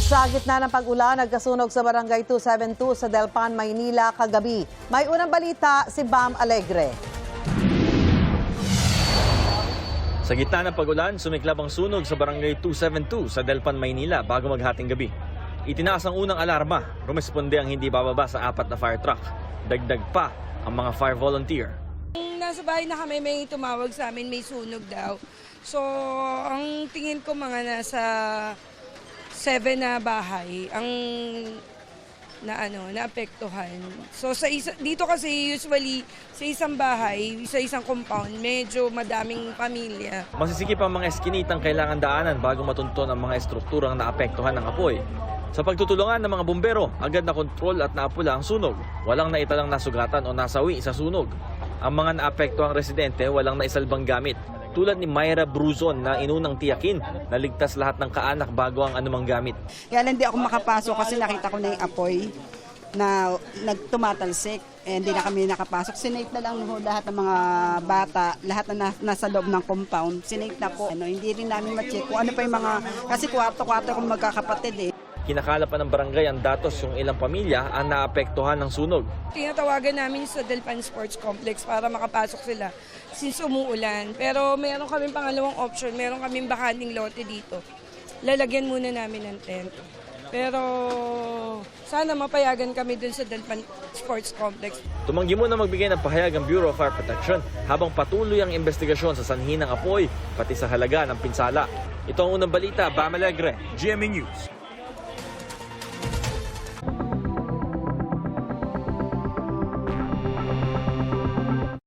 Sa gitna ng pag-ulan, nagkasunog sa Barangay 272 sa Delpan, Maynila kagabi. May unang balita si Bam Alegre. Sa gitna ng pag-ulan, sumiklab ang sunog sa Barangay 272 sa Delpan, Maynila bago maghating gabi. Itinaas ang unang alarma, rumesponde ang hindi bababa sa 4 na fire truck. Dagdag pa ang mga fire volunteer. Nasa bahay na kami, may tumawag sa amin, may sunog daw. So, ang tingin ko mga nasa 7 na bahay ang naapektuhan. So dito kasi usually sa isang bahay, sa isang compound, medyo madaming pamilya. Masisikip ang mga eskinitang kailangan daanan bago matunton ang mga estrukturang naapektuhan ng apoy. Sa pagtutulungan ng mga bumbero, agad na kontrol at naapula ang sunog. Walang naitalang nasugatan o nasawi sa sunog. Ang mga naapektuhang residente walang naisalbang gamit. Tulad ni Myra Bruzon na inunang tiyakin na ligtas lahat ng kaanak bago ang anumang gamit. Kaya lang hindi ako makapasok kasi nakita ko na yung apoy na nagtumatalsik. Hindi na kami nakapasok. Sinate na lang lahat ng mga bata, lahat na nasa loob ng compound. Sinate na po. Hindi rin namin ma-check kung ano pa yung mga, kasi kwarto-kwarto kung magkakapatid eh. Kinakala pa ng barangay ang datos yung ilang pamilya ang naapektuhan ng sunog. Tinatawagan namin sa Delpan Sports Complex para makapasok sila since umuulan. Pero meron kaming pangalawang option, meron kaming bakanting lote dito. Lalagyan muna namin ng tent. Pero sana mapayagan kami dun sa Delpan Sports Complex. Tumanggi muna magbigay ng pahayag ang Bureau of Fire Protection habang patuloy ang investigasyon sa sanhi ng apoy pati sa halaga ng pinsala. Ito ang unang balita, Bam Alegre, GMA News.